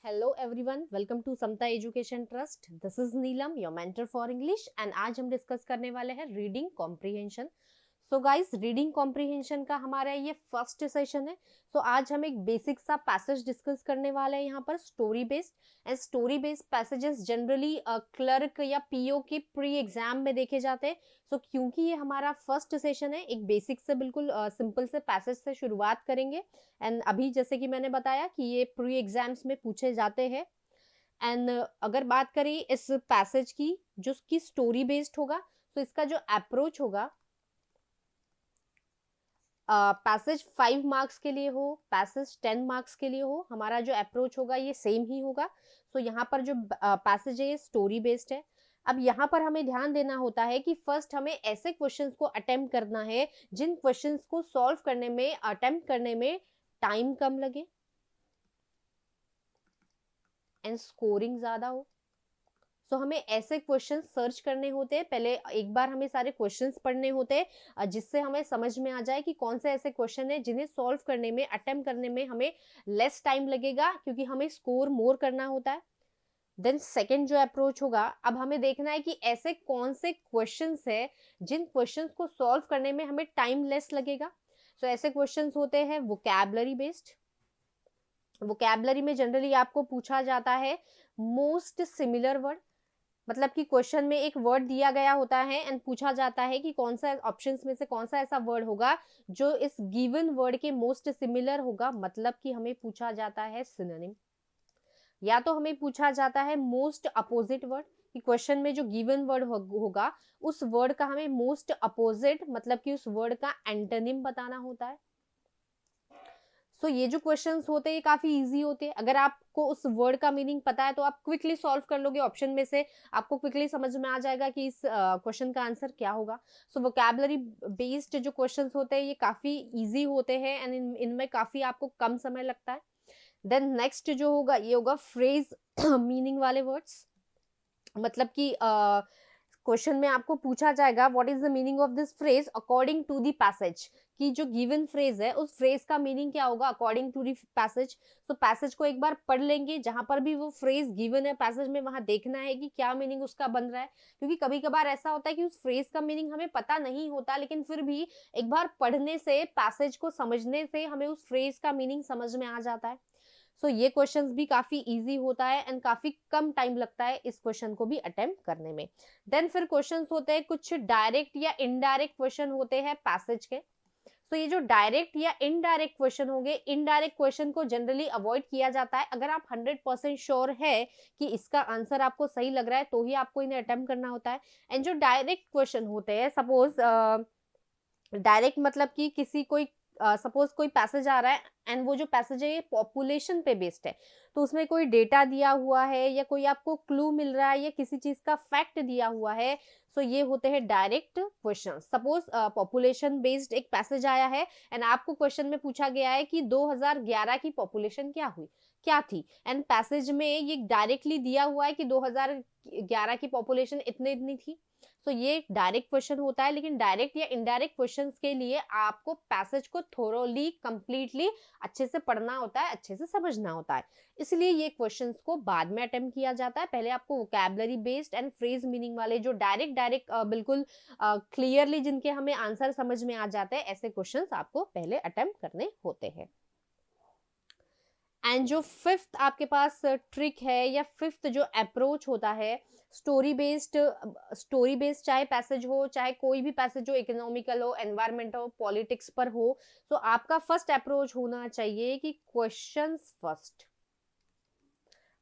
Hello everyone, welcome to Samta education trust. This is Neelam, your mentor for English, and आज हम discuss करने वाले हैं reading comprehension. So guys, reading comprehension का हमारा ये फर्स्ट सेशन है। सो आज हम एक बेसिक सा पैसेज डिस्कस करने वाले हैं यहाँ पर, story based. And story based passages generally clerk या पीओ के प्री एग्जाम में देखे जाते हैं। सो क्योंकि ये हमारा फर्स्ट सेशन है, एक बेसिक से बिल्कुल सिंपल से पैसेज से शुरुआत करेंगे। एंड अभी जैसे कि मैंने बताया कि ये प्री एग्जाम्स में पूछे जाते हैं। एंड अगर बात करें इस पैसेज की, जो कि स्टोरी बेस्ड होगा, तो इसका जो अप्रोच होगा, पैसेज 5 मार्क्स के लिए हो, पैसेज 10 मार्क्स के लिए हो, हमारा जो अप्रोच होगा ये सेम ही होगा। सो यहाँ पर जो पैसेज है ये स्टोरी बेस्ड है। अब यहाँ पर हमें ध्यान देना होता है कि फर्स्ट हमें ऐसे क्वेश्चंस को अटेम्प्ट करना है जिन क्वेश्चंस को सॉल्व करने में, अटेम्प्ट करने में टाइम कम लगे एंड स्कोरिंग ज्यादा हो। सो हमें ऐसे क्वेश्चन सर्च करने होते हैं। पहले एक बार हमें सारे क्वेश्चंस पढ़ने होते हैं जिससे हमें समझ में आ जाए कि कौन से ऐसे क्वेश्चन है जिन्हें सॉल्व करने में, अटेम्प्ट करने में हमें लेस टाइम लगेगा, क्योंकि हमें स्कोर मोर करना होता है। देन सेकेंड जो अप्रोच होगा, अब हमें देखना है कि ऐसे कौन से क्वेश्चंस है जिन क्वेश्चंस को सॉल्व करने में हमें टाइम लेस लगेगा। सो ऐसे क्वेश्चंस होते हैं वोकैबुलरी बेस्ड। वोकैबुलरी में जनरली आपको पूछा जाता है मोस्ट सिमिलर वर्ड, मतलब कि क्वेश्चन में एक वर्ड दिया गया होता है एंड पूछा जाता है कि कौन सा ऑप्शंस में से कौन सा ऐसा वर्ड होगा जो इस गिवन वर्ड के मोस्ट सिमिलर होगा, मतलब कि हमें पूछा जाता है सिनोनिम। या तो हमें पूछा जाता है मोस्ट अपोजिट वर्ड, कि क्वेश्चन में जो गिवन वर्ड होगा उस वर्ड का हमें मोस्ट अपोजिट, मतलब कि उस वर्ड का एंटोनिम बताना होता है। सो ये जो क्वेश्चंस होते हैं ये काफी इजी होते हैं। अगर आपको उस वर्ड का मीनिंग पता है तो आप क्विकली सॉल्व कर लोगे, ऑप्शन में से आपको क्विकली समझ में आ जाएगा कि इस क्वेश्चन का आंसर क्या होगा। सो वोकैबुलरी बेस्ड जो क्वेश्चंस होते हैं ये काफी इजी होते हैं एंड इनमें काफी आपको कम समय लगता है। देन नेक्स्ट जो होगा ये होगा फ्रेज मीनिंग वाले वर्ड्स, मतलब कि क्वेश्चन में आपको पूछा जाएगा what is the meaning of this phrase according to the passage, कि जो गिवन फ्रेज है उस फ्रेज का मीनिंग क्या होगा according to the passage. So passage को एक बार पढ़ लेंगे, जहां पर भी वो फ्रेज गिवन है पैसेज में, वहां देखना है कि क्या मीनिंग उसका बन रहा है। क्योंकि कभी कभार ऐसा होता है कि उस फ्रेज का मीनिंग हमें पता नहीं होता, लेकिन फिर भी एक बार पढ़ने से, पैसेज को समझने से हमें उस फ्रेज का मीनिंग समझ में आ जाता है। सो ये क्वेश्चंस भी काफी इजी होता है एंड काफी कम टाइम लगता है इस क्वेश्चन को भी अटेम्प्ट करने में। देन फिर क्वेश्चंस होते हैं कुछ डायरेक्ट या इनडायरेक्ट क्वेश्चन होते हैं पैसेज के। सो ये जो डायरेक्ट या इनडायरेक्ट क्वेश्चन होंगे, इनडायरेक्ट क्वेश्चन को जनरली अवॉइड किया जाता है। अगर आप 100% श्योर है कि इसका आंसर आपको सही लग रहा है तो ही आपको इन्हें अटेम्प्ट करना होता है। एंड जो डायरेक्ट क्वेश्चन होते हैं, सपोज डायरेक्ट मतलब कि किसी कोई सपोज कोई पैसेज आ रहा है एंड वो जो पैसेज है ये पॉपुलेशन पे बेस्ड है, तो उसमें कोई डेटा दिया हुआ है या कोई आपको क्लू मिल रहा है या किसी चीज का फैक्ट दिया हुआ है। सो ये होते हैं direct question. Suppose population based एक पैसेज आया है एंड आपको क्वेश्चन में पूछा गया है कि 2011 की पॉपुलेशन क्या हुई, क्या थी, एंड पैसेज में ये डायरेक्टली दिया हुआ है कि 2011 की पॉपुलेशन इतनी इतनी थी। तो ये डायरेक्ट क्वेश्चन होता है। लेकिन डायरेक्ट या इनडायरेक्ट क्वेश्चंस के लिए आपको पैसेज को थोरोली, कंप्लीटली अच्छे से पढ़ना होता है, अच्छे से समझना होता है। इसलिए ये क्वेश्चंस को बाद में अटेम्प्ट किया जाता है। पहले आपको vocabulary based and phrase meaning वाले, जो डायरेक्ट डायरेक्ट बिल्कुल क्लियरली जिनके हमें आंसर समझ में आ जाते हैं, ऐसे क्वेश्चंस आपको पहले अटेम्प्ट करने होते हैं। एंड जो फिफ्थ आपके पास ट्रिक है या फिफ्थ जो अप्रोच होता है, स्टोरी बेस्ड चाहे पैसेज हो, चाहे कोई भी पैसेज हो, इकोनॉमिकल हो, एनवायरमेंट हो, पॉलिटिक्स पर हो, तो आपका फर्स्ट अप्रोच होना चाहिए कि क्वेश्चंस फर्स्ट।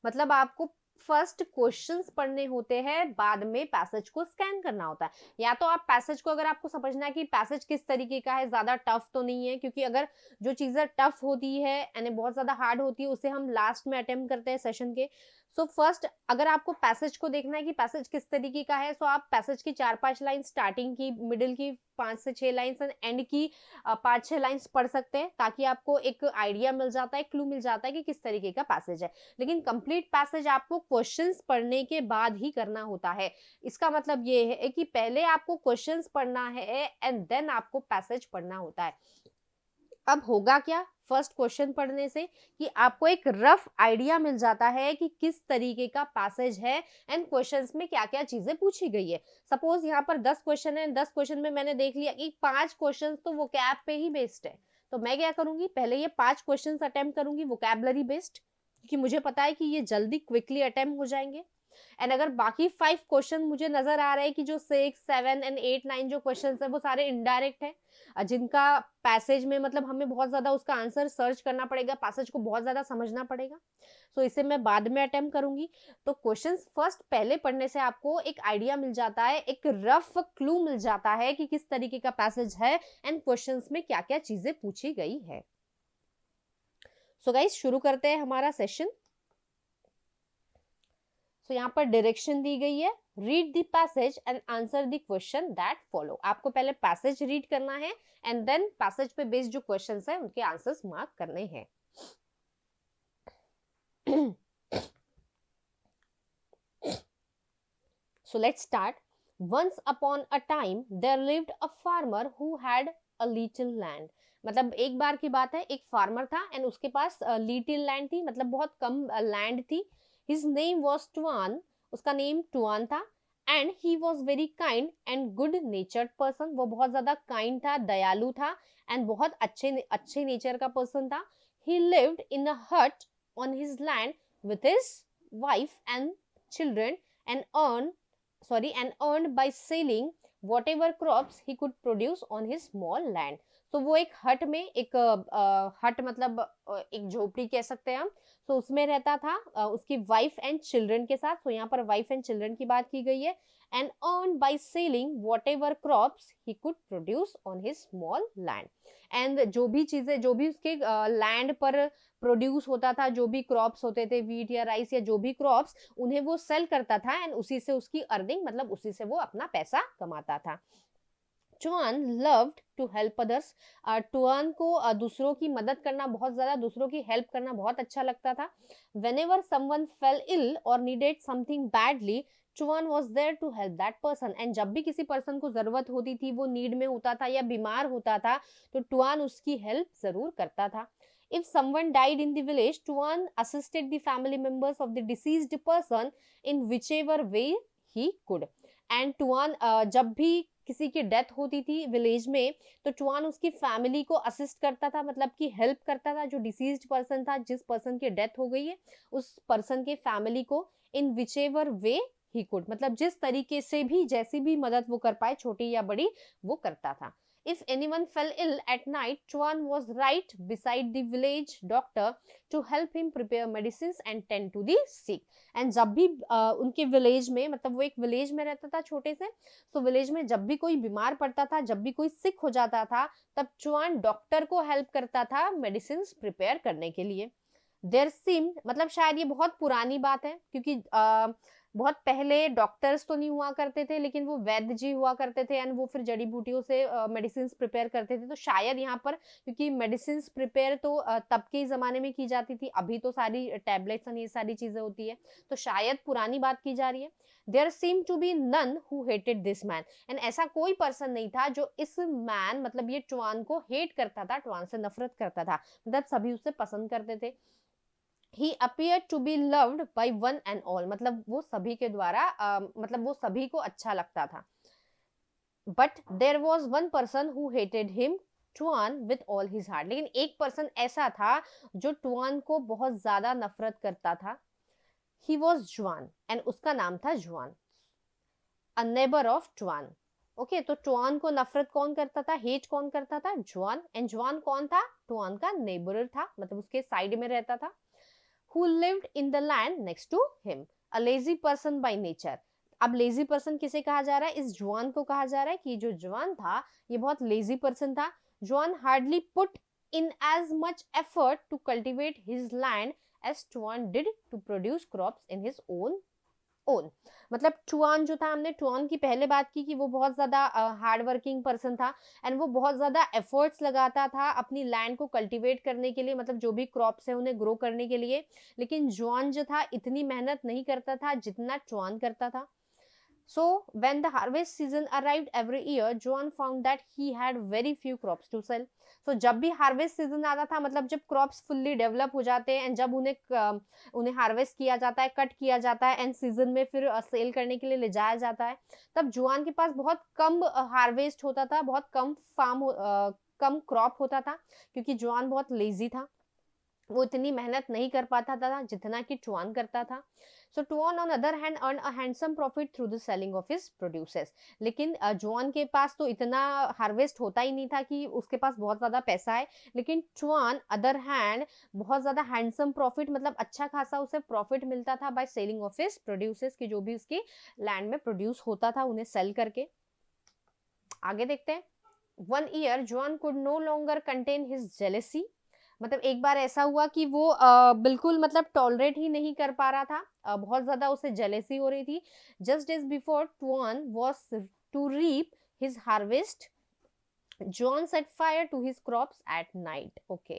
मतलब आपको फर्स्ट क्वेश्चंस पढ़ने होते हैं, बाद में पैसेज को स्कैन करना होता है। या तो आप पैसेज को, अगर आपको समझना है कि पैसेज किस तरीके का है, ज्यादा टफ तो नहीं है, क्योंकि अगर जो चीजें टफ होती है यानी बहुत ज्यादा हार्ड होती है उसे हम लास्ट में अटेम्प्ट करते हैं सेशन के। सो फर्स्ट अगर आपको पैसेज को देखना है कि पैसेज किस तरीके का है, सो आप पैसेज की 4-5 लाइन स्टार्टिंग की, मिडिल की 5 से 6 लाइन्स एंड एंड की 5-6 लाइन्स पढ़ सकते हैं, ताकि आपको एक आइडिया मिल जाता है, क्लू मिल जाता है कि किस तरीके का पैसेज है। लेकिन कंप्लीट पैसेज आपको क्वेश्चंस पढ़ने के बाद ही करना होता है। इसका मतलब ये है कि पहले आपको क्वेश्चंस पढ़ना है एंड देन आपको पैसेज पढ़ना होता है। अब होगा क्या, फर्स्ट क्वेश्चन पढ़ने से कि आपको एक रफ आइडिया मिल जाता है कि किस तरीके का पैसेज है एंड क्वेश्चंस में क्या क्या चीजें पूछी गई है। सपोज यहाँ पर 10 क्वेश्चन है, 10 क्वेश्चन में मैंने देख लिया कि 5 क्वेश्चन तो वोकैब पे ही बेस्ड है, तो मैं क्या करूंगी, पहले ये 5 क्वेश्चन अटेम्प्ट करूंगी वोकैबलरी बेस्ड, क्योंकि मुझे पता है कि ये जल्दी क्विकली अटेम्प्ट हो जाएंगे। एंड अगर बाकी 5 क्वेश्चन मुझे नजर आ रहे हैं कि जो 6, 7 एंड 8, 9 जो क्वेश्चन है वो सारे इनडायरेक्ट है, जिनका पैसेज में मतलब हमें बहुत ज्यादा उसका आंसर सर्च करना पड़ेगा, पैसेज को बहुत ज्यादा समझना पड़ेगा, सो इसे मैं बाद में अटेम्प्ट करूंगी। तो क्वेश्चंस फर्स्ट पहले पढ़ने से आपको एक आइडिया मिल जाता है, एक रफ क्लू मिल जाता है कि किस तरीके का पैसेज है एंड क्वेश्चंस में क्या क्या चीजें पूछी गई है। सो गाइस शुरू करते हैं हमारा सेशन। सो यहाँ पर डायरेक्शन दी गई है, read the passage and answer the question that follow. आपको पहले पैसेज रीड करना है एंड देन पैसेज पे बेस्ड जो क्वेश्चंस है उनके आंसर्स मार्क करने हैं। So let's start. Once upon a time there lived a farmer who had a little land. मतलब एक बार की बात है, एक फार्मर था एंड उसके पास लिटिल लैंड थी, मतलब बहुत कम लैंड थी। हिज नेम वॉज टुआन, उसका नेम टुआन था। And he was very kind and good नेचर्ड person, वो बहुत ज्यादा काइंड था, दयालु था एंड बहुत अच्छे नेचर का पर्सन था। ही लिव्ड इन अ हट on his land with his wife and children and earned by selling whatever crops he could produce on his small land. तो वो एक हट में, एक हट मतलब एक झोपड़ी कह सकते हैं हम, तो उसमें रहता था उसकी वाइफ एंड चिल्ड्रन के साथ। तो यहाँ पर वाइफ एंड चिल्ड्रन की बात की गई है। And earn by selling what ever crops he could produce on his small land. And जो भी चीजें, जो भी उसके लैंड पर प्रोड्यूस होता था, जो भी क्रॉप्स होते थे, वीट या राइस या जो भी क्रॉप्स, उन्हें वो सेल करता था एंड उसी से उसकी अर्निंग, मतलब उसी से वो अपना पैसा कमाता था। टुआन लव्ड टू हेल्प अदर्स। टुआन को दूसरों की मदद करना बहुत ज्यादा, दूसरों की हेल्प करना बहुत अच्छा लगता था। Whenever someone fell ill or needed something badly, टुआन was there to help that person. And जब भी किसी पर्सन को जरूरत होती थी, वो नीड में होता था या बीमार होता था, तो टुआन उसकी हेल्प जरूर करता था। If someone died in the village, Tuan assisted the family members of the deceased person in whichever way he could. And Tuan जब भी किसी की डेथ होती थी विलेज में, तो टुआन उसकी फैमिली को असिस्ट करता था, मतलब कि हेल्प करता था। जो डिसीज्ड पर्सन था, जिस पर्सन की डेथ हो गई है, उस पर्सन के फैमिली को इन विचेवर वे ही कुड, मतलब जिस तरीके से भी, जैसी भी मदद वो कर पाए, छोटी या बड़ी, वो करता था। If anyone fell ill at night, Tuan was right beside the village doctor to help him prepare medicines and tend to the sick. And जब भी उनके विलेज में, मतलब वो एक विलेज में रहता था छोटे से, तो विलेज में जब भी कोई बीमार पड़ता था, जब भी कोई सिक हो जाता था, तब चुआन डॉक्टर को हेल्प करता था मेडिसिन प्रिपेयर करने के लिए। देयर सीम, मतलब शायद ये बहुत पुरानी बात है, क्योंकि बहुत पहले डॉक्टर्स तो नहीं हुआ करते थे, लेकिन वो वैद्य जी हुआ करते थे एंड वो फिर जड़ी बूटियों से मेडिसिन प्रिपेयर करते थे। तो शायद यहाँ पर, क्योंकि मेडिसिन प्रिपेयर तो तब के जमाने में की जाती थी, अभी तो सारी टैबलेट्स और ये सारी चीजें होती है, तो शायद पुरानी बात की जा रही है। There seem to be none who hated this man. And ऐसा कोई पर्सन नहीं था जो इस मैन, मतलब ये टुआन को हेट करता था, टुआन से नफरत करता था, मतलब सभी उसे पसंद करते थे। He appeared to be loved by one and all, मतलब वो सभी के द्वारा मतलब वो सभी को अच्छा लगता था। But there was one person who hated him, टुआन with all his heart। लेकिन एक पर्सन ऐसा था जो टुआन को बहुत ज्यादा नफरत करता था। He was जुआन, एंड उसका नाम था जुआन, a neighbor of टुआन। ओके, तो टुआन को नफरत कौन करता था, हेट कौन करता था, जुआन। एंड जुआन कौन था, टुआन का नेबर था, मतलब उसके साइड में रहता था। Who lived in the land next to him, a lazy person by nature। अब लेजी पर्सन किसे कहा जा रहा है, इस जुआन को कहा जा रहा है कि जो जुआन था ये बहुत लेजी पर्सन था। Juan hardly put in as much effort to cultivate his land as Tuan did to produce crops in his own. मतलब टुआन जो था, हमने टुआन की पहले बात की कि वो बहुत ज्यादा हार्ड वर्किंग पर्सन था एंड वो बहुत ज्यादा एफर्ट्स लगाता था अपनी लैंड को कल्टीवेट करने के लिए, मतलब जो भी क्रॉप्स है उन्हें ग्रो करने के लिए। लेकिन जुआन जो था इतनी मेहनत नहीं करता था जितना टुआन करता था। So when the harvest season arrived every year, Juan found that he had very few crops to sell. So जब भी हार्वेस्ट सीजन आता था, मतलब जब क्रॉप्स फुल्ली डेवलप हो जाते हैं एंड जब उन्हें हार्वेस्ट किया जाता है, कट किया जाता है एंड सीजन में फिर सेल करने के लिए ले जाया जाता है, तब जुआन के पास बहुत कम हार्वेस्ट होता था, बहुत कम कम क्रॉप होता था, क्योंकि जुआन बहुत लेजी था, वो इतनी मेहनत नहीं कर पाता था जितना कि टुआन करता था. So Tuan on other hand earn a handsome profit through the selling of his produces. लेकिन जुआन के पास तो इतना हार्वेस्ट होता ही नहीं था कि उसके पास बहुत ज्यादा पैसा है, लेकिन टुआन अदर हैंड बहुत ज्यादा हैंडसम प्रॉफिट, मतलब अच्छा खासा उसे प्रॉफिट मिलता था by selling of his produces, की जो भी उसकी लैंड में प्रोड्यूस होता था उन्हें सेल करके. आगे देखते हैं. One year Juan could no longer contain his jealousy. मतलब एक बार ऐसा हुआ कि वो बिल्कुल मतलब टॉलरेट ही नहीं कर पा रहा था, बहुत ज्यादा उसे जेलेसी हो रही थी. Just days before Tuan was to reap his harvest, John set fire to his crops at night. Okay.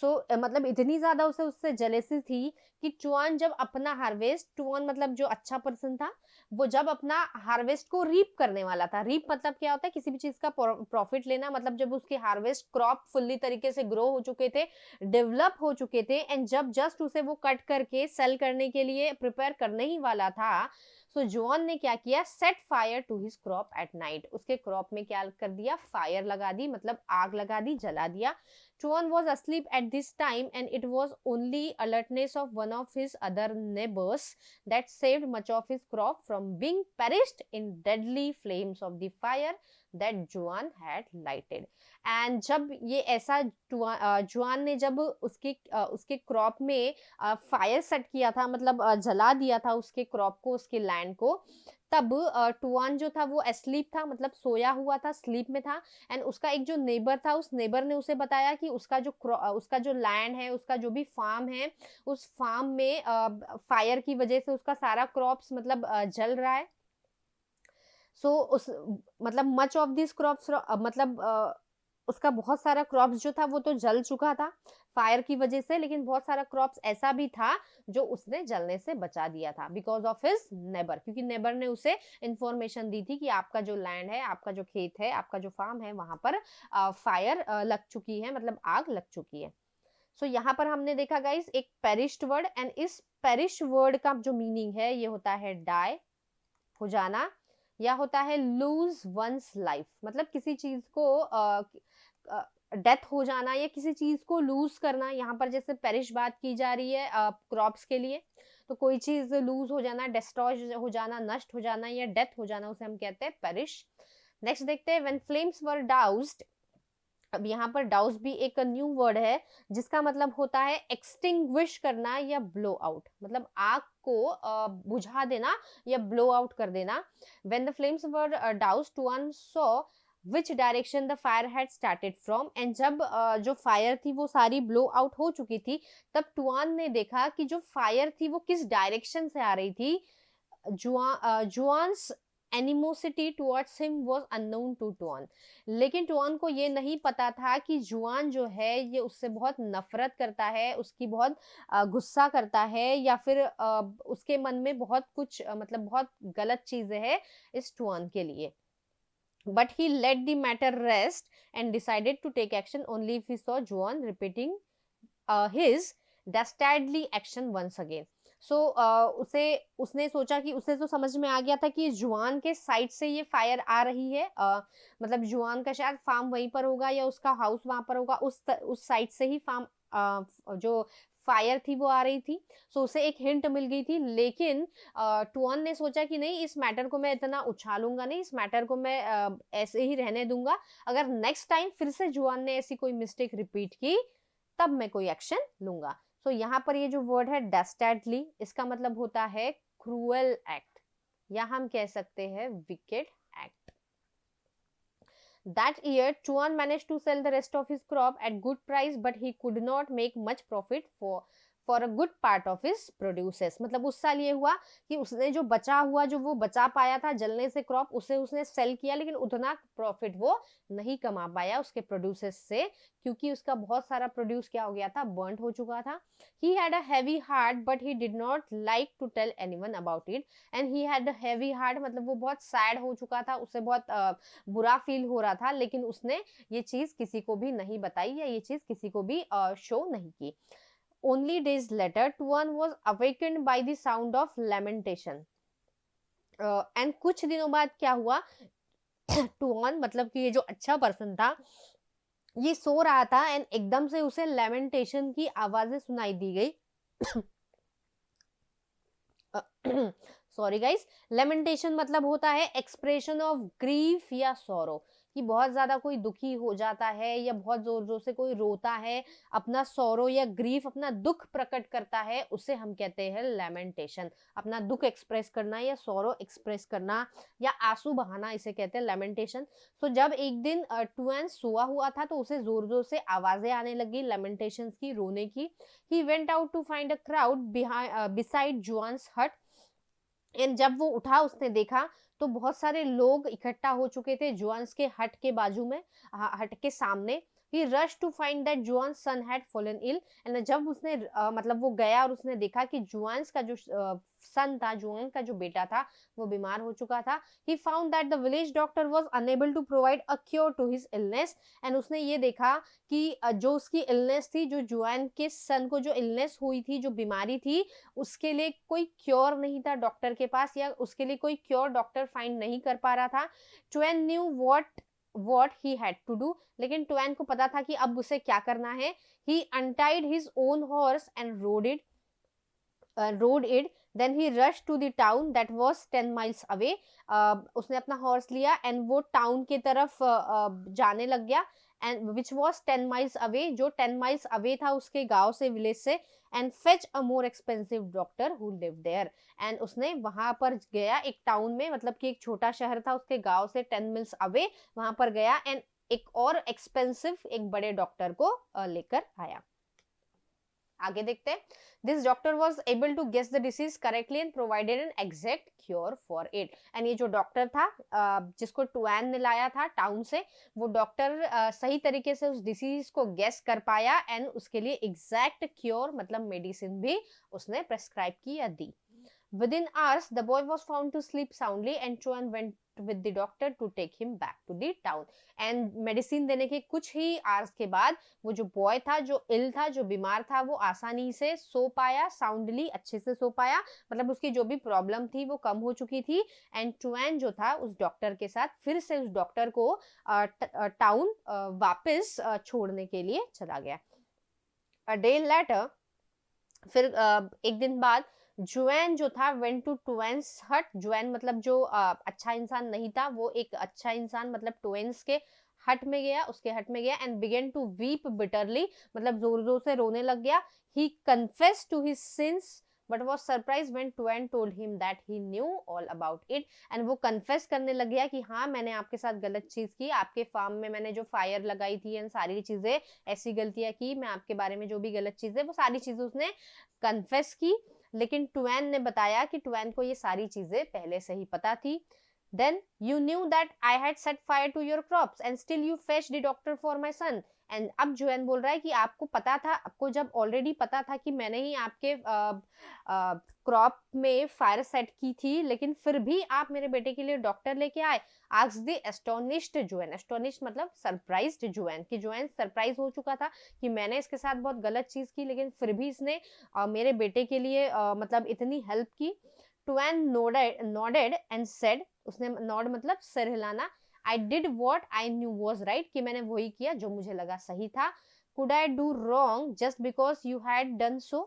So मतलब इतनी ज्यादा उसे उससे जेलेसी थी कि टुआन जब अपना हार्वेस्ट, टुआन मतलब जो अच्छा पर्सन था, वो जब अपना हार्वेस्ट को रीप करने वाला था. रीप मतलब क्या होता है, किसी भी चीज का प्रॉफिट लेना, मतलब जब उसके हार्वेस्ट क्रॉप फुल्ली तरीके से ग्रो हो चुके थे, डेवलप हो चुके थे, एंड जब जस्ट उसे वो कट करके सेल करने के लिए प्रिपेयर करने ही वाला था, सो जॉन ने क्या किया, set fire to his crop at night. उसके क्रॉप में क्या कर दिया, फायर लगा दी, मतलब आग लगा दी, जला दिया. Tuan was asleep at this time, and it was only alertness of one of his other neighbors that saved much of his crop from being perished in deadly flames of the fire that Juan had lighted. And जब ये ऐसा जुआन ने जब उसके crop में fire set किया था, मतलब जला दिया था उसके क्रॉप को, उसके लैंड को, तब टुआन जो था वो एस्लीप था, मतलब सोया हुआ था, स्लीप में था. एंड उसका एक जो नेबर था, उस नेबर ने उसे बताया कि उसका जो लैंड है, उसका जो भी फार्म है, उस फार्म में फायर की वजह से उसका सारा क्रॉप्स मतलब जल रहा है. सो उस मतलब मच ऑफ दिस क्रॉप्स, मतलब उसका बहुत सारा क्रॉप्स जो था वो तो जल चुका था फायर की वजह से, लेकिन बहुत सारा क्रॉप्स ऐसा भी था जो उसने जलने से बचा दिया था बिकॉज ऑफ हिज नेबर, क्योंकि नेबर ने उसे इंफॉर्मेशन दी थी कि आपका जो लैंड है, आपका जो खेत है, आपका जो फार्म है, वहां पर फायर लग चुकी है, मतलब आग लग चुकी है. सो यहाँ पर हमने देखा गाइस एक पेरिश्ड वर्ड, एंड इस पेरिश वर्ड का जो मीनिंग है ये होता है डाई, हो जाना, या होता है लूज वंस लाइफ, मतलब किसी चीज को डेथ हो जाना या किसी चीज को लूज करना. यहाँ पर जैसे पेरिश बात की जा रही है क्रॉप्स के लिए, तो कोई चीज लूज हो जाना, डिस्ट्रॉय हो जाना, नष्ट हो जाना या डेथ हो जाना, उसे हम कहते हैं पेरिश. नेक्स्ट देखते हैं, व्हेन फ्लेम्स वर डाउस्ड. अब यहाँ पर डाउस भी एक न्यू वर्ड है जिसका मतलब होता है एक्सटिंग्विश करना या ब्लो आउट, मतलब आग को बुझा देना या ब्लो आउट कर देना. When the flames were doused, Tuan saw which direction the fire had started from. And जब जो फायर थी वो सारी ब्लो आउट हो चुकी थी, तब टुआन ने देखा कि जो फायर थी वो किस डायरेक्शन से आ रही थी. Juan's animosity towards him was unknown to Tuan. लेकिन टुआन को ये नहीं पता था कि जुआन जो है ये उससे बहुत नफरत करता है, उसकी बहुत गुस्सा करता है, या फिर उसके मन में बहुत कुछ मतलब बहुत गलत चीजें हैं इस टुआन के लिए. But he let the matter rest and decided to take action only if he saw Juan repeating his dastardly action once again. So उसने सोचा कि उसे तो समझ में आ गया था कि जुआन के साइड से ये फायर आ रही है, मतलब जुआन का शायद फार्म वहीं पर होगा या उसका हाउस वहां पर होगा, उस साइड से ही फार्म जो फायर थी वो आ रही थी. सो उसे एक हिंट मिल गई थी, लेकिन टुआन ने सोचा कि नहीं, इस मैटर को मैं इतना उछालूंगा नहीं, इस मैटर को मैं ऐसे ही रहने दूंगा. अगर नेक्स्ट टाइम फिर से जुआन ने ऐसी कोई मिस्टेक रिपीट की तब मैं कोई एक्शन लूंगा. सो यहाँ पर ये जो वर्ड है डेस्टर्डली, इसका मतलब होता है क्रूअल एक्ट, या हम कह सकते हैं wicked act. That year, Chuan managed to sell the rest of his crop at good price, but he could not make much profit for a good part of his produces. मतलब उस साल ये हुआ कि उसने जो बचा हुआ, जो वो बचा पाया था जलने से क्रॉप, उसे उसने सेल किया, लेकिन उतना प्रॉफिट वो नहीं कमा पाया उसके प्रोड्यूसेस से, क्योंकि उसका बहुत सारा प्रोड्यूस क्या हो गया था, बर्न्ट हो चुका था। He had a heavy heart but he did not like to tell anyone about it. And he had a heavy heart, मतलब वो बहुत सैड हो चुका था, उसे बहुत बुरा फील हो रहा था, लेकिन उसने ये चीज किसी को भी नहीं बताई या ये चीज किसी को भी शो नहीं की। Only days later, Tuan was awakened by the sound of lamentation. And कुछ दिनों बाद क्या हुआ, टुआन मतलब कि ये जो अच्छा पर्सन था, ये सो रहा था एंड एकदम से उसे लेमेंटेशन की आवाजें सुनाई दी गई। सॉरी गाइस, लेमेंटेशन मतलब होता है एक्सप्रेशन ऑफ ग्रीफ या सॉरो, कि बहुत ज्यादा कोई दुखी हो जाता है या बहुत जोर जोर से कोई रोता है, अपना सॉरो या ग्रीफ, अपना दुख प्रकट करता है, उसे हम कहते हैं लेमेंटेशन। अपना दुख एक्सप्रेस करना या सॉरो एक्सप्रेस करना या आंसू बहाना, इसे कहते हैं लेमेंटेशन। सो जब एक दिन टुआन सोआ हुआ था तो उसे जोर जोर से आवाजें आने लगी लेमेंटेशन की, रोने की। He went out to find a crowd beside Juan's hut. And जब वो उठा, उसने देखा तो बहुत सारे लोग इकट्ठा हो चुके थे जुआन्स के हट के बाजू में, हट के सामने। He rush to find that Juan's son had fallen ill. And जब उसने मतलब वो गया और उसने देखा कि जुआन्स का जो सन था, जुआन का जो बेटा था, वो बीमार हो चुका था। He found that the village doctor was unable to provide a cure to his illness. And उसने ये देखा कि जो उसकी इलनेस थी, जो जुआन के सन को जो इलनेस हुई थी, जो बीमारी थी, उसके लिए कोई क्योर नहीं था डॉक्टर के पास, या उसके लिए कोई क्योर डॉक्टर फाइंड नहीं कर पा रहा था। Twain new what he had to do, लेकिन ट्वेन को पता था कि अब उसे क्या करना है। he untied his own horse and rode it. Then he rushed to the town that was 10 miles away. उसने अपना हॉर्स लिया एंड वो टाउन की तरफ जाने लग गया, and which was 10 miles away, जो 10 miles away था उसके गांव से, विलेज से। And fetch a more expensive doctor who live there. And उसने वहां पर गया, एक टाउन में, मतलब कि एक छोटा शहर था उसके गांव से 10 miles अवे, वहां पर गया एंड एक और एक्सपेंसिव, एक बड़े डॉक्टर को लेकर आया। आगे देखते हैं। This doctor was able to guess the disease correctly and provided an exact cure for it. And ये जो डॉक्टर था जिसको टुआन ने लाया था टाउन से, वो डॉक्टर सही तरीके से उस डिसीज को गेस कर पाया एंड उसके लिए एग्जैक्ट क्योर मतलब मेडिसिन भी उसने प्रेस्क्राइब की या दी। Within hours, the boy was found to sleep soundly, and Chuan went with the doctor to take him back to the town. And medicine देने के कुछ ही आवर्स के बाद वो जो बॉय था, जो इल था, जो बीमार था, वो आसानी से सो पाया, साउंडली, अच्छे से सो पाया, मतलब उसकी जो भी प्रॉब्लम थी वो कम हो चुकी थी। एंड टुआन जो था उस डॉक्टर के साथ फिर से उस डॉक्टर को टाउन वापस छोड़ने के लिए चला गया। अ डे लेटर, फिर एक दिन बाद, जुएन जो था वेंट टू टुएन्स हट। जुएन मतलब जो अच्छा इंसान नहीं था, वो एक अच्छा इंसान मतलब टुएन्स के हट में गया, उसके हट में गया and began to weep bitterly, मतलब जोर जोर से रोने लग गया। He confessed to his sins but was surprise when Tuan told him that he knew all about it. And वो कन्फेस करने लग गया कि हाँ, मैंने आपके साथ गलत चीज की, आपके फार्म में मैंने जो फायर लगाई थी एंड सारी चीजें, ऐसी गलतियां की, मैं आपके बारे में जो भी गलत चीजें, वो सारी चीजें उसने कन्फेस की। लेकिन टुआन ने बताया कि टुआन को ये सारी चीजें पहले से ही पता थी। Then you knew that I had set fire to your crops and still you fetched the doctor for my son. And अब जुएन बोल रहा है कि आपको पता था, आपको जब ऑलरेडी पता था कि मैंने ही आपके क्रॉप में फायर सेट की थी, लेकिन फिर भी आप मेरे बेटे के लिए डॉक्टर लेके आए। Asked the astonished Juan. Astonished मतलब सरप्राइज्ड जुएन, कि जुएन सरप्राइज हो चुका था कि मैंने इसके साथ बहुत गलत चीज की, लेकिन फिर भी इसने मेरे बेटे के लिए मतलब इतनी हेल्प की। टुआन nodded and said, उसने नॉड मतलब सिर हिलाना। I did what I knew was right, कि मैंने वही किया जो मुझे लगा सही था। Could I do wrong just because you had done so?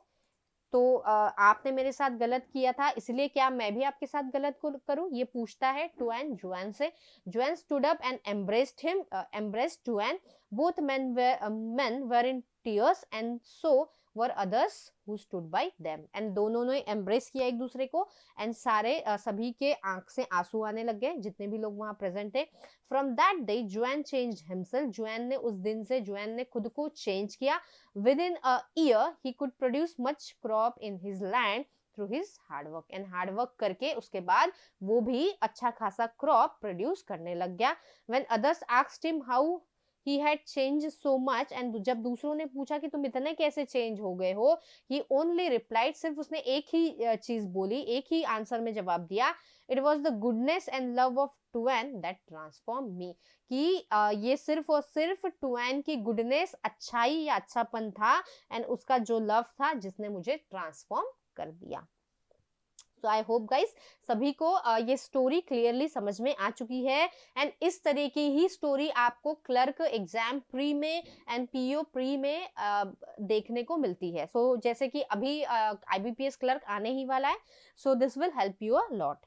तो आपने मेरे साथ गलत किया था, इसलिए क्या मैं भी आपके साथ गलत करूं? ये पूछता है टुआन जुआन से। जुआन stood up and embraced Tuan. Both men were in tears and so were others who stood by them, and दोनों ने एम्ब्रेस किया एक दूसरे को, एंड सारे सभी के आंख से आंसू आने लग गए जितने भी लोग वहां प्रेजेंट थे. फ्रॉम दैट डे जुआन चेंज हिमसेल्फ, जुआन ने उस दिन से जुआन ने खुद को चेंज किया. With in a year he could produce much crop in his land through his hard work, and hard work करके उसके बाद वो भी अच्छा खासा क्रॉप प्रोड्यूस करने लग गया. When others asked him how he had changed so much, and जब दूसरों ने पूछा कि तुम इतने कैसे चेंज हो गए हो, he only replied, सिर्फ उसने एक ही चीज बोली, एक ही आंसर में जवाब दिया, it was the goodness and love of Tuan that transformed me, कि ये सिर्फ और सिर्फ टुआन की गुडनेस, अच्छाई या अच्छापन था, एंड उसका जो लव था जिसने मुझे ट्रांसफॉर्म कर दिया. तो आई होप गाइस सभी को ये स्टोरी क्लियरली समझ में आ चुकी है, एंड इस तरह की ही स्टोरी आपको क्लर्क एग्जाम प्री में एंड पीओ प्री में देखने को मिलती है. सो जैसे कि अभी आईबीपीएस क्लर्क आने ही वाला है, so this will help you a lot.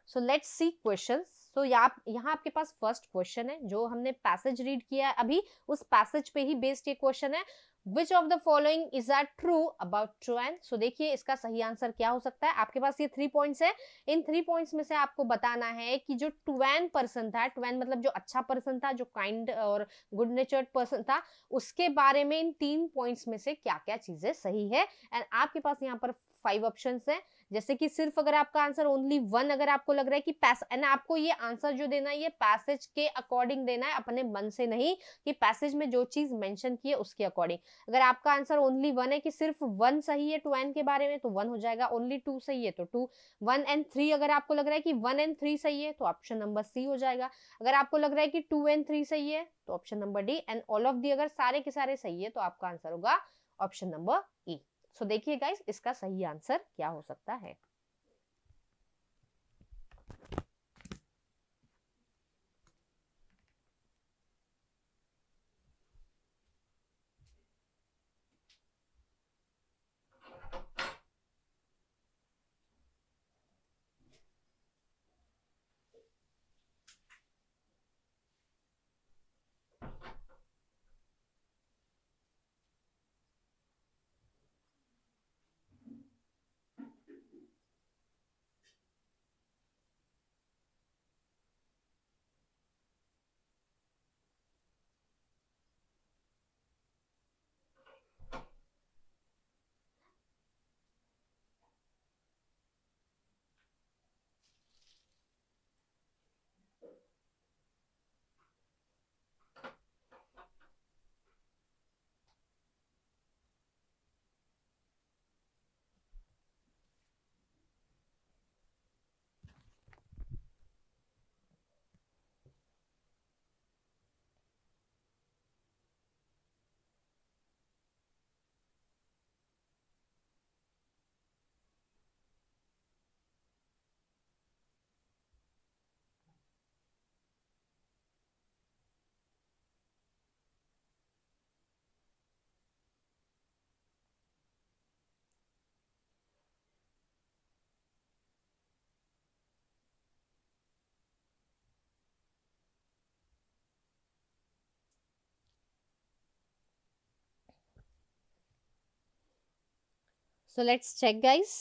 So let's see questions. So यहाँ आपके पास फर्स्ट क्वेश्चन है जो हमने पैसेज रीड किया है अभी, उस पैसेज पे ही बेस्ड ये क्वेश्चन है. Which of the following is that true about Tuan? So देखिए इसका सही आंसर क्या हो सकता है. आपके पास ये 3 पॉइंट्स है, इन 3 पॉइंट्स में से आपको बताना है कि जो टुआन पर्सन था, टुआन मतलब जो अच्छा पर्सन था, जो काइंड और गुड नेचर्ड पर्सन था, उसके बारे में इन 3 पॉइंट्स में से क्या क्या चीजें सही है. एंड आपके पास यहाँ पर 5 ऑप्शंस है, जैसे कि सिर्फ अगर आपका आंसर ओनली 1 अगर आपको लग रहा है कि एंड आपको ये आंसर जो देना है ये पैसेज के अकॉर्डिंग देना है, अपने मन से नहीं कि पैसेज में जो चीज मेंशन की है उसके अकॉर्डिंग. अगर आपका आंसर ओनली 1 है कि सिर्फ 1 सही है टुआन के बारे में तो 1 हो जाएगा, ओनली 2 सही है तो 2, 1 एंड 3 अगर आपको लग रहा है कि 1 एंड 3 सही है तो ऑप्शन नंबर सी हो जाएगा. अगर आपको लग रहा है कि 2 एंड 3 सही है तो option number D, and all of the अगर सारे के सारे सही है तो आपका आंसर होगा ऑप्शन नंबर ई. सो देखिए गाइस इसका सही आंसर क्या हो सकता है. So let's check guys.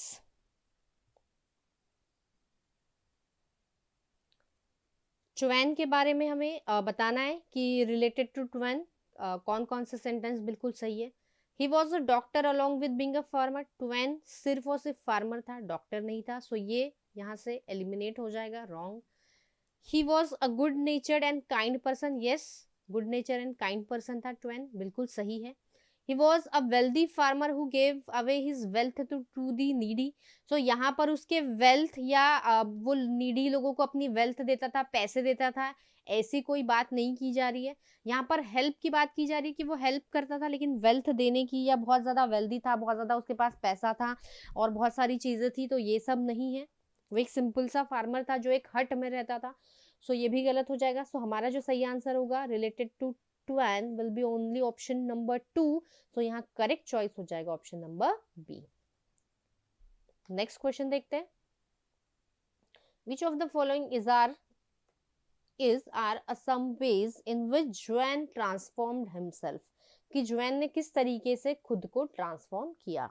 टुआन के बारे में हमें बताना है कि रिलेटेड टू टुआन कौन कौन से सेंटेंस बिल्कुल सही है. He was a doctor along with being a farmer. Tuan सिर्फ और सिर्फ फार्मर था, डॉक्टर नहीं था, सो ये यहाँ से एलिमिनेट हो जाएगा, wrong. He was a good नेचर्ड and kind person. Yes, good nature and kind person था टुआन, बिल्कुल सही है. He was a wealthy farmer who gave away his wealth to the needy. So यहाँ पर उसके wealth या वो needy लोगों को अपनी wealth देता था, पैसे देता था, ऐसी कोई बात नहीं की जा रही है. यहाँ पर help की बात की जा रही है कि वो help करता था, लेकिन wealth देने की या बहुत ज़्यादा wealthy था, बहुत ज़्यादा उसके पास पैसा था और बहुत सारी चीज़ें थी, तो ये सब नहीं है. वो एक सिंपल सा फार्मर था जो एक हट में रहता था. सो ये भी गलत हो जाएगा. सो हमारा जो सही आंसर होगा related to Tuan will be only option number 2. तो यहाँ करेक्ट चॉइस हो जाएगा option number B. Next question देखते हैं. Which of the following are some ways in which Juan transformed himself? कि जुआन ने किस तरीके से खुद को ट्रांसफॉर्म किया।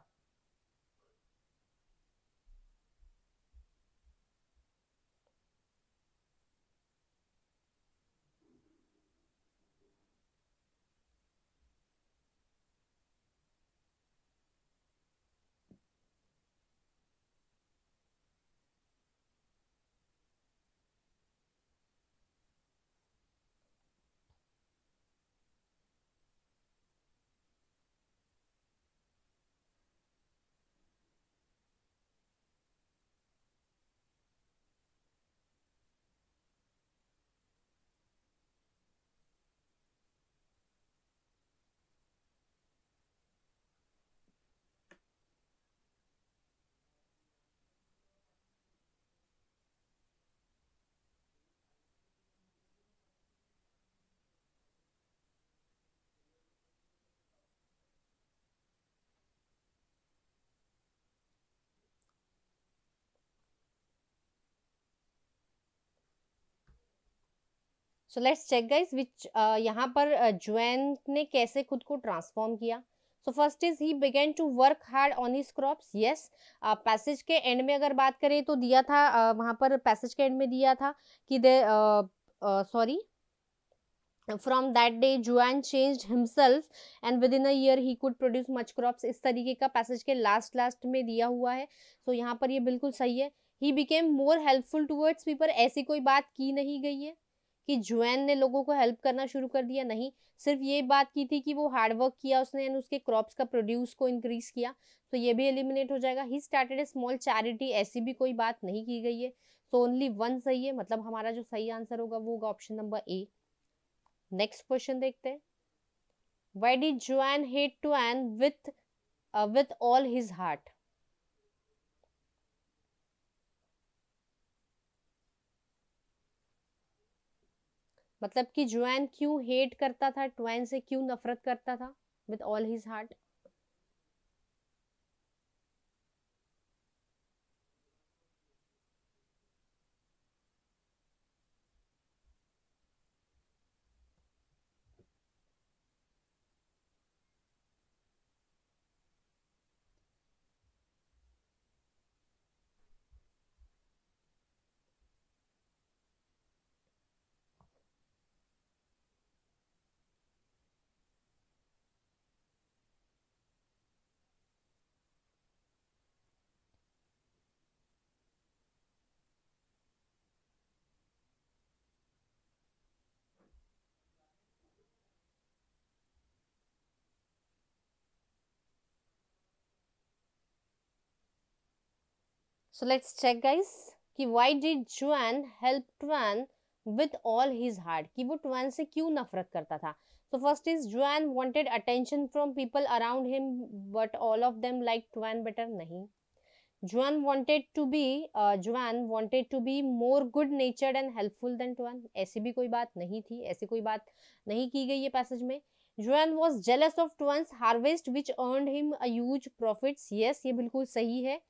So let's check guys which यहाँ पर जुआन ने कैसे खुद को ट्रांसफॉर्म किया। So first is he begin to work hard on his crops. Yes, passage के एंड में अगर बात करें तो दिया था वहां पर पैसेज के एंड में दिया था कि दे sorry from that day Juan changed himself and within a year he could produce much crops। इस तरीके का पैसेज के लास्ट में दिया हुआ है। सो यहाँ पर ये बिल्कुल सही है। he became more helpful towards people। ऐसी कोई बात की नहीं गई है कि जुआन ने लोगों को हेल्प करना शुरू कर दिया, नहीं, सिर्फ ये बात की थी कि वो हार्डवर्क किया उसने एंड उसके क्रॉप्स का प्रोड्यूस को इंक्रीज किया। तो ये भी एलिमिनेट हो जाएगा। He started A small charity, ऐसी भी कोई बात नहीं की गई है। सो ओनली वन सही है, मतलब हमारा जो सही आंसर होगा वो होगा option number A. Next question देखते हैं। Why did Juan hate Tuan with all his heart? मतलब कि जुआन क्यों हेट करता था, ट्वेन से क्यों नफरत करता था with all his heart. So let's check guys कि why did Juan help Twain with all his heart, कि वो ट्वेन से क्यों नफरत करता था। So first is Juan wanted attention from people around him but all of them like Twain better, नहीं। Juan wanted to be more good natured and helpful than Tuan। ऐसी भी कोई बात नहीं थी, ऐसी कोई बात नहीं की गई है पैसेज में। Juan was jealous of Tuan's harvest which earned him a huge profits। yes, ये बिल्कुल सही है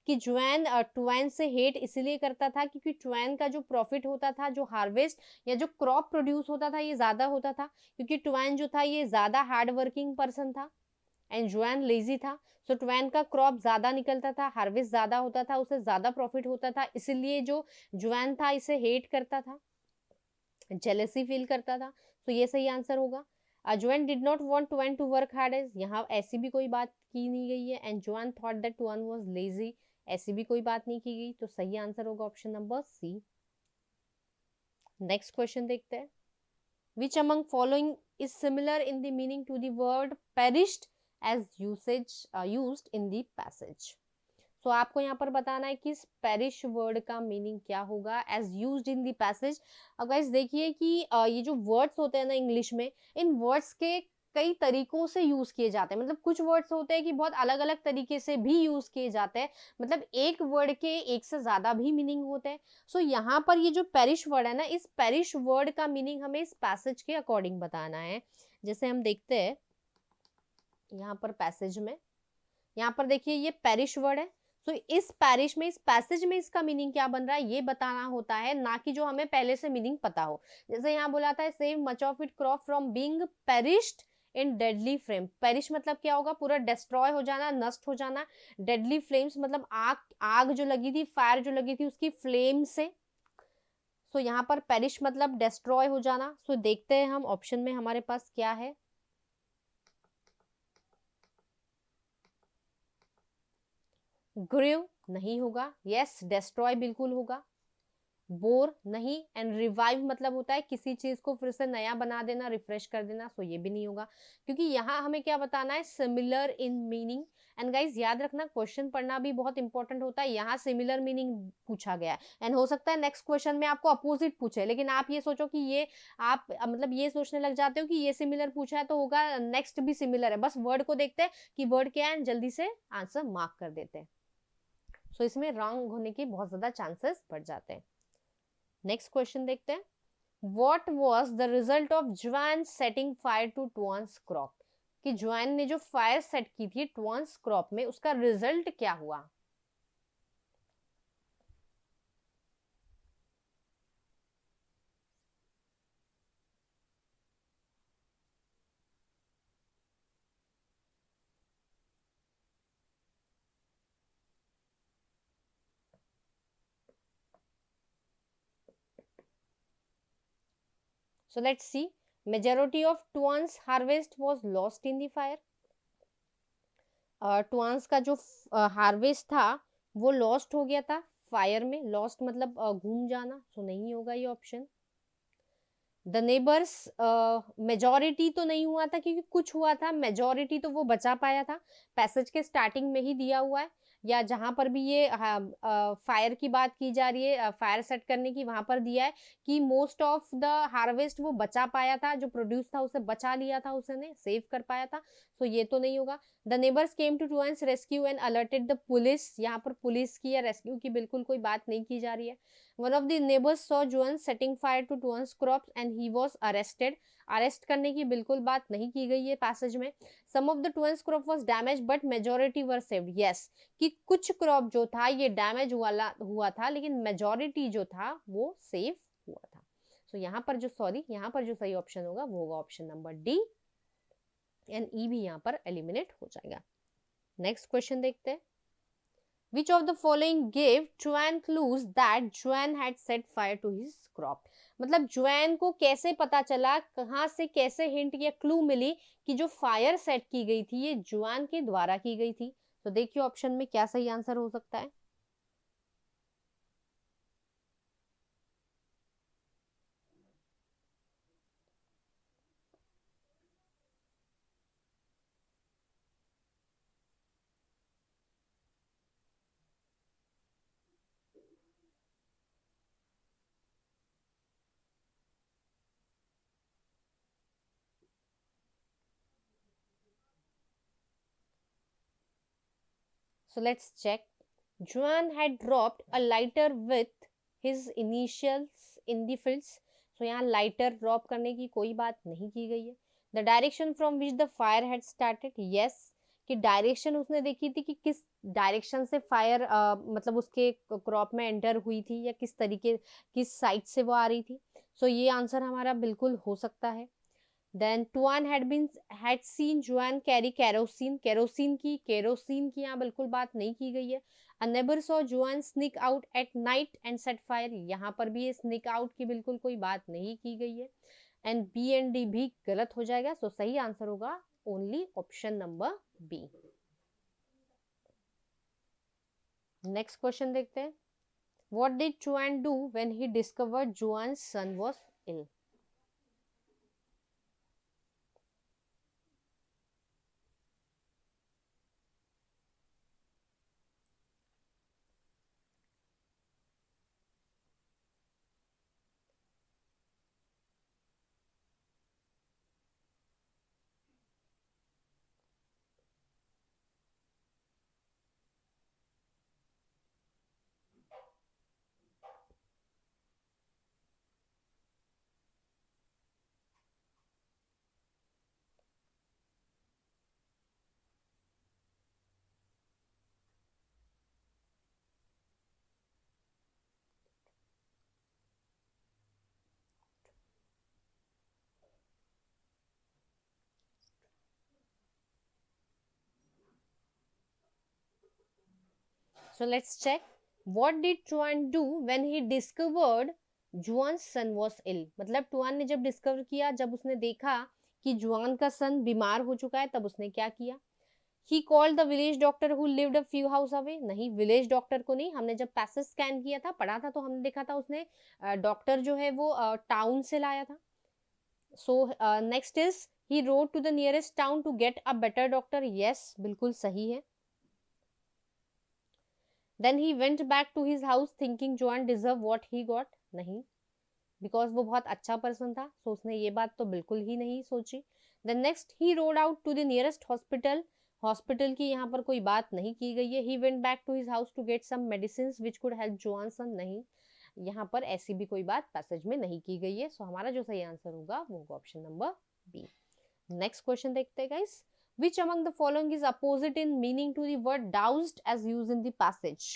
कि जुआन ट्वेन से हेट इसलिए करता था क्योंकि ट्वेन का जो प्रॉफिट होता था, जो हार्वेस्ट या जो क्रॉप प्रोड्यूस होता था, ये ज्यादा होता था क्योंकि ट्वेन जो था ये ज्यादा हार्ड वर्किंग पर्सन था एंड जुआन लेजी था। सो ट्वेन का क्रॉप ज्यादा निकलता था, हार्वेस्ट ज्यादा होता था, उसे ज्यादा प्रॉफिट होता था, इसलिए जो जुआन था इसे हेट करता था, जेलेसी फील करता था। तो ये सही आंसर होगा। Juan did not want Twain to work hard as, यहाँ ऐसी भी कोई बात की नहीं गई है। एंड जुआन thought that Twain was lazy, ऐसी भी कोई बात नहीं की गई। तो सही आंसर होगा option number C. Next question देखते हैं। Which among following is similar in the meaning to the word perished as used in the passage। so आपको यहाँ पर बताना है कि इस perish वर्ड का मीनिंग क्या होगा as used in the passage। अब गाइस देखिए कि ये जो वर्ड्स होते हैं ना इंग्लिश में, इन वर्ड्स के कई तरीकों से यूज किए जाते हैं। मतलब कुछ वर्ड्स होते हैं कि बहुत अलग अलग तरीके से भी यूज किए जाते हैं, मतलब एक वर्ड के एक से ज्यादा भी मीनिंग होते हैं। सो यहाँ पर ये जो पेरिश वर्ड है ना, इस पेरिश वर्ड का मीनिंग हमें इस पैसेज के अकॉर्डिंग बताना है। जैसे हम देखते हैं यहाँ पर पैसेज में, यहाँ पर देखिए ये पेरिश वर्ड है। तो इस पैरिश में, इस पैसेज में इसका मीनिंग क्या बन रहा है ये बताना होता है, ना कि जो हमें पहले से मीनिंग पता हो। जैसे यहाँ बोला था save much of it crop from being perished in deadly flame. Perish मतलब क्या होगा, पूरा डिस्ट्रॉय हो जाना, नष्ट हो जाना। डेडली फ्लेम्स मतलब आग, आग जो लगी थी, फायर जो लगी थी उसकी फ्लेम से। सो यहाँ पर पेरिश मतलब डिस्ट्रॉय हो जाना। सो देखते हैं हम ऑप्शन में हमारे पास क्या है। ग्रीव नहीं होगा, यस डिस्ट्रॉय बिल्कुल होगा। बोर नहीं, एंड रिवाइव मतलब होता है किसी चीज को फिर से नया बना देना, रिफ्रेश कर देना। सो ये भी नहीं होगा, क्योंकि यहाँ हमें क्या बताना है, similar in meaning. And guys याद रखना, क्वेश्चन पढ़ना भी बहुत इंपॉर्टेंट होता है। यहाँ सिमिलर मीनिंग पूछा गया है, एंड हो सकता है नेक्स्ट क्वेश्चन में आपको अपोजिट पूछे, लेकिन आप ये सोचो कि ये आप मतलब ये सोचने लग जाते हो कि ये सिमिलर पूछा है तो होगा नेक्स्ट भी सिमिलर है। बस वर्ड को देखते हैं कि वर्ड क्या है, and जल्दी से आंसर मार्क कर देते हैं। सो इसमें रॉन्ग होने की बहुत ज्यादा चांसेस बढ़ जाते हैं। नेक्स्ट क्वेश्चन देखते हैं। What was the result of Juan setting fire to Tuan's crop? कि जुआन ने जो फायर सेट की थी टुआन्स क्रॉप में, उसका रिजल्ट क्या हुआ? So let's see. Majority of Tuan's harvest was lost in the fire. टुआन्स का जो हार्वेस्ट था वो लॉस्ट हो गया था फायर में। लॉस्ट मतलब घूम जाना, सो नहीं होगा ये ऑप्शन। द नेबर्स, मेजोरिटी तो नहीं हुआ था क्योंकि कुछ हुआ था, मेजोरिटी तो वो बचा पाया था। पैसेज के स्टार्टिंग में ही दिया हुआ है, या जहां पर भी ये फायर की बात की जा रही है, फायर सेट करने की, वहां पर दिया है कि मोस्ट ऑफ द हार्वेस्ट वो बचा पाया था, जो प्रोड्यूस था उसे बचा लिया था, उसने सेव कर पाया था। सो ये तो नहीं होगा। The neighbours came to Tuan's rescue and alerted the police, यहाँ पर पुलिस की या रेस्क्यू की बिल्कुल कोई बात नहीं की जा रही है। One of the neighbors saw Juan setting fire to Tuan's crops and he was arrested. Arrest करने की बिल्कुल बात नहीं की गई है पैसेज में। Some of the Tuan's crop was damage but majority were saved. Yes, कि कुछ क्रॉप जो था ये डैमेज हुआ था, लेकिन मेजोरिटी जो था वो सेव हुआ था। सो यहाँ पर जो यहाँ पर जो सही ऑप्शन होगा वो होगा ऑप्शन नंबर डी, एंड ई भी यहाँ पर एलिमिनेट हो जाएगा। नेक्स्ट क्वेश्चन देखते हैं। Which of the following gave Juan clues that Juan had set fire to his crop? मतलब जुआन को कैसे पता चला, कहां से कैसे हिंट या क्लू मिली कि जो फायर सेट की गई थी ये जुआन के द्वारा की गई थी? तो देखिए ऑप्शन में क्या सही आंसर हो सकता है। So let's check. Juan had dropped a lighter with his initials in the fields. So यहाँ lighter drop करने की कोई बात नहीं की गई है। The direction from which the fire had started, yes, कि डायरेक्शन उसने देखी थी कि किस डायरेक्शन से फायर मतलब उसके क्रॉप में एंटर हुई थी, या किस तरीके किस साइड से वो आ रही थी। सो ये आंसर हमारा बिल्कुल हो सकता है। Then Tuan had seen Juan carry kerosene. Kerosene की यहाँ बिल्कुल बात नहीं की गई है। A neighbor saw Juan sneak out at night and set fire. यहाँ पर भी ये sneak out की बिल्कुल कोई बात नहीं की गई है। And B and D भी गलत हो जाएगा। सो सही आंसर होगा only option number B. Next question देखते हैं। What did Juan do when he discovered Juan's son was ill? So let's check. What did Tuan do when he discovered Juan's son was ill? मतलब टुआन ने जब discover किया, जब उसने देखा कि जुआन का सन बीमार हो चुका है, तब उसने क्या किया? He called the village doctor who lived a few house away. नहीं, विलेज डॉक्टर को नहीं, हमने जब पैसेज स्कैन किया था, पढ़ा था, तो हमने देखा था उसने डॉक्टर जो है वो टाउन से लाया था. So next is he rode to the nearest town to get a better doctor. Yes, बिल्कुल सही है. Then he went back to his house thinking Joan deserved what he got. नहीं, because वो बहुत अच्छा पर्सन था, so उसने ये बात तो बिल्कुल ही नहीं सोची. Then next he rode out to the nearest hospital. Hospital की यहाँ पर कोई बात नहीं की गई है. He went back to his house to get some medicines which could help Joan's son. नहीं, यहाँ पर ऐसी भी कोई बात पैसेज में नहीं की गई है. सो हमारा जो सही आंसर होगा वो होगा option number B. Next question देखते हैं guys. Which among the following is opposite in meaning to the word doused as used in the passage?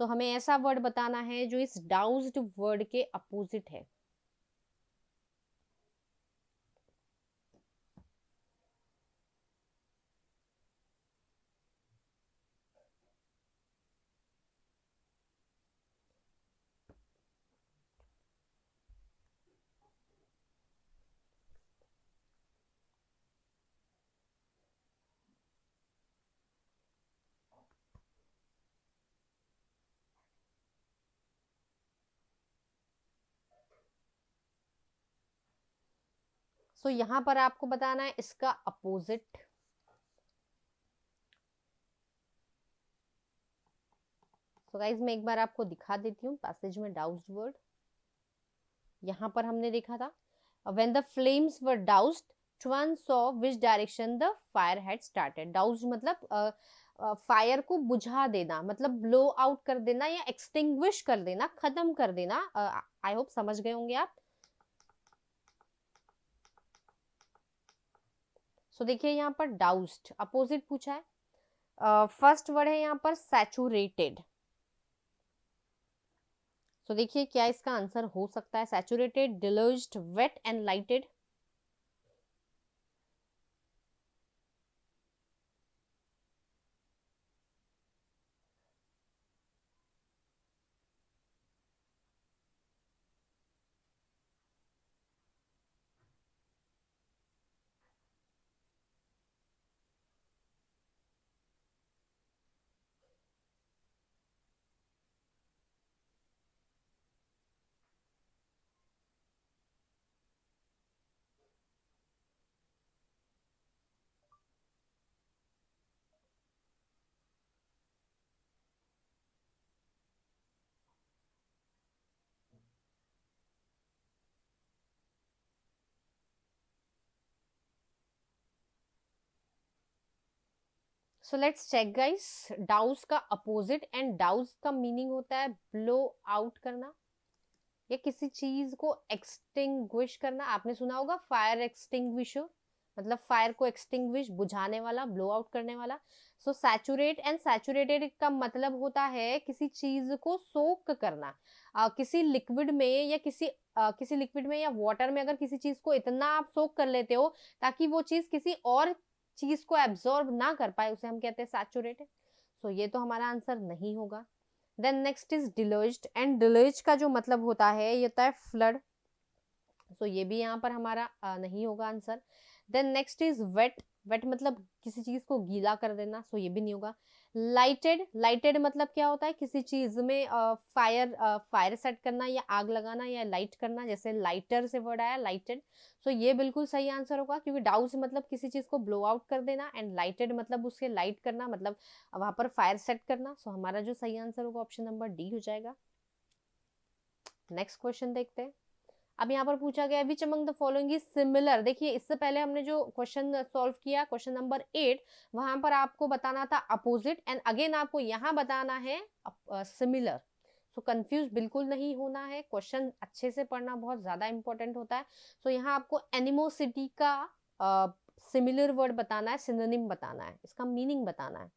तो हमें ऐसा वर्ड बताना है जो इस doused वर्ड के अपोजिट है. सो यहां पर आपको बताना है इसका अपोजिट. सो गाइज मैं एक बार आपको दिखा देती हूँ पैसेज में डाउस्ड वर्ड. यहां पर हमने देखा था when the flames were doused, Chuan saw which direction the fire had started. Doused मतलब फायर को बुझा देना, मतलब ब्लो आउट कर देना या एक्सटिंग्विश कर देना, खत्म कर देना. आई होप समझ गए होंगे आप. सो देखिए यहाँ पर डाउस्ड अपोजिट पूछा है. फर्स्ट वर्ड है यहाँ पर सैचुरेटेड. सो देखिए क्या इसका आंसर हो सकता है. Saturated, deluged, wet and lighted. So let's check guys. Douse का अपोजिट एंड डाउस का मीनिंग होता है ब्लो आउट करना या किसी चीज को एक्सटिंग्विश करना. आपने सुना होगा फायर एक्सटिंग्विशर, मतलब फायर को एक्सटिंग्विश बुझाने वाला, ब्लो आउट करने वाला. सो सैचुरेट एंड सैचुरेटेड का मतलब होता है किसी चीज को सोक करना. किसी लिक्विड में या किसी लिक्विड में या वाटर में अगर किसी चीज को इतना आप सोक कर लेते हो ताकि वो चीज किसी और चीज को एब्जॉर्ब ना कर पाए, उसे हम कहते हैं सैचुरेटेड. सो ये तो हमारा आंसर नहीं होगा. देन नेक्स्ट इज डिलर्ज्ड एंड डिलर्ज का जो मतलब होता है ये होता है फ्लड. सो ये भी यहाँ पर हमारा नहीं होगा answer. Then next is weight. Weight मतलब किसी चीज को गीला कर देना. सो ये भी नहीं होगा. लाइटेड. लाइटेड मतलब क्या होता है किसी चीज में फायर सेट करना या आग लगाना या लाइट करना, जैसे लाइटर से वर्ड आया लाइटेड. सो ये बिल्कुल सही आंसर होगा क्योंकि डाउस मतलब किसी चीज को ब्लो आउट कर देना एंड लाइटेड मतलब उसके लाइट करना, मतलब वहां पर फायर सेट करना. सो हमारा जो सही आंसर होगा ऑप्शन नंबर डी हो जाएगा. नेक्स्ट क्वेश्चन देखते हैं. अब यहाँ पर पूछा गया which among the following is similar. देखिए इससे पहले हमने जो क्वेश्चन सॉल्व किया क्वेश्चन नंबर 8, वहां पर आपको बताना था अपोजिट एंड अगेन आपको यहाँ बताना है सिमिलर. सो कंफ्यूज बिल्कुल नहीं होना है. क्वेश्चन अच्छे से पढ़ना बहुत ज्यादा इंपॉर्टेंट होता है. सो यहाँ आपको एनिमोसिटी का सिमिलर वर्ड बताना है, सिनोनिम बताना है, इसका मीनिंग बताना है.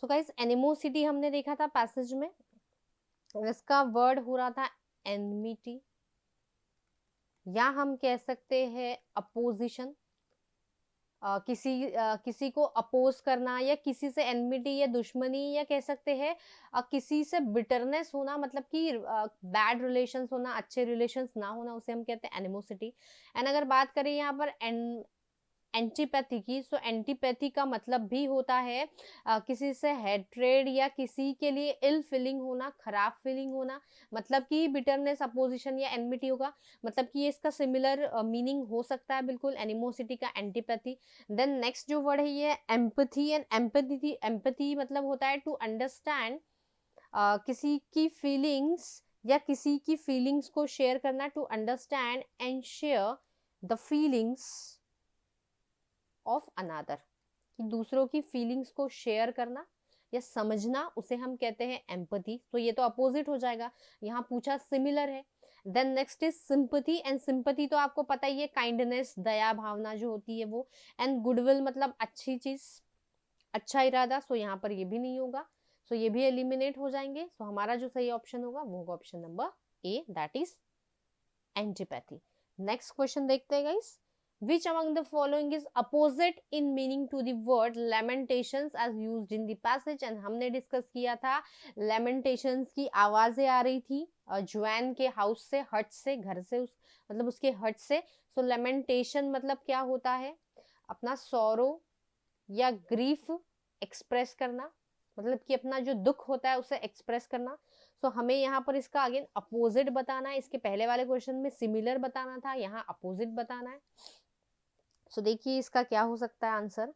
सो गाइस एनिमोसिटी हमने देखा था पैसेज में, इसका वर्ड हो रहा था एनमिटी, या हम कह सकते हैं अपोजिशन, किसी को अपोज करना, या किसी से एनमिटी या दुश्मनी, या कह सकते हैं किसी से बिटरनेस होना, मतलब कि बैड रिलेशंस होना, अच्छे रिलेशंस ना होना, उसे हम कहते हैं एनिमोसिटी। एंड अगर बात करें यहाँ पर एंटीपैथी की, सो एंटीपैथी का मतलब भी होता है किसी से हेट्रेड या किसी के लिए इल फीलिंग होना, खराब फीलिंग होना, मतलब कि बिटरनेस, अपोजिशन या एनमिटी होगा, मतलब कि ये इसका सिमिलर मीनिंग हो सकता है बिल्कुल एनिमोसिटी का, एंटीपैथी। देन नेक्स्ट जो वर्ड है ये एम्पैथी, एंड एम्पैथी, एम्पैथी मतलब होता है टू अंडरस्टैंड, किसी की फीलिंग्स या किसी की फीलिंग्स को शेयर करना, to understand and share the feelings of another, कि दूसरों की फीलिंग्स को शेयर करना या समझना, उसे हम कहते हैं एम्पैथी। तो ये तो अपोजिट हो जाएगा, यहाँ पूछा सिमिलर है। Then next is sympathy, and sympathy तो आपको पता ही है, काइंडनेस, दया भावना जो होती है वो। एंड गुडविल मतलब अच्छी चीज, अच्छा इरादा, सो यहाँ पर ये भी नहीं होगा, सो ये भी एलिमिनेट हो जाएंगे। सो हमारा जो सही ऑप्शन होगा वो होगा option number A, that is antipathy. Next question देखते हैं guys, which among the following is opposite in meaning to the word lamentations as used in the passage। and हमने डिस्कस किया था lamentations की आवाजें आ रही थी ज्वान के हाउस से, हट से, घर से, मतलब उसके हट से। सो lamentation मतलब क्या होता है, अपना सॉरो या ग्रीफ एक्सप्रेस करना, मतलब कि अपना जो दुख होता है उसे एक्सप्रेस करना। सो हमें यहाँ पर इसका अगेन अपोजिट बताना है, इसके पहले वाले क्वेश्चन में सिमिलर बताना था, यहाँ अपोजिट बताना है। सो देखिए इसका क्या हो सकता है answer.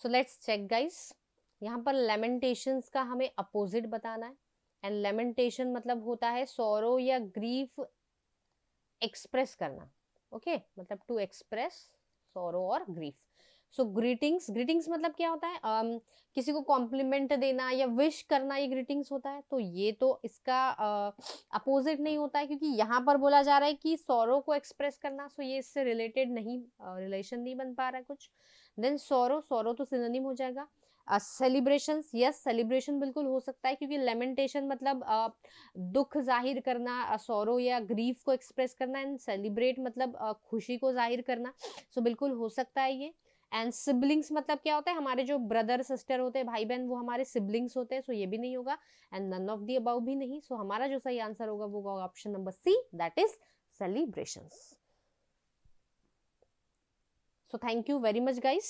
So let's check guys, यहाँ पर लेमेंटेशंस का हमें अपोजिट बताना है। एंड लेमेंटेशन मतलब होता है सॉरो या ग्रीफ एक्सप्रेस करना, ओके मतलब टू एक्सप्रेस सॉरो और ग्रीफ। सो ग्रीटिंग्स, ग्रीटिंग्स मतलब क्या होता है, किसी को कॉम्प्लीमेंट देना या विश करना, ये ग्रीटिंग्स होता है। तो ये तो इसका अपोजिट नहीं होता है, क्योंकि यहाँ पर बोला जा रहा है कि सॉरो को एक्सप्रेस करना, सो ये इससे रिलेटेड नहीं, रिलेशन नहीं बन पा रहा है कुछ। देन सॉरो, सॉरो तो सिनोनिम हो जाएगा। सेलिब्रेशंस, यस सेलिब्रेशन बिल्कुल हो सकता है, क्योंकि लेमेंटेशन मतलब दुख जाहिर करना, सॉरो या ग्रीफ को एक्सप्रेस करना, एंड सेलिब्रेट मतलब खुशी को जाहिर करना। सो बिल्कुल हो सकता है ये। एंड सिबलिंग्स मतलब क्या होता है, हमारे जो ब्रदर सिस्टर होते हैं, भाई बहन, वो हमारे सिबलिंग्स होते हैं। सो ये भी नहीं होगा, and none of the above भी नहीं। सो हमारा जो सही आंसर होगा वो होगा option number C, that is celebrations. So thank you very much guys.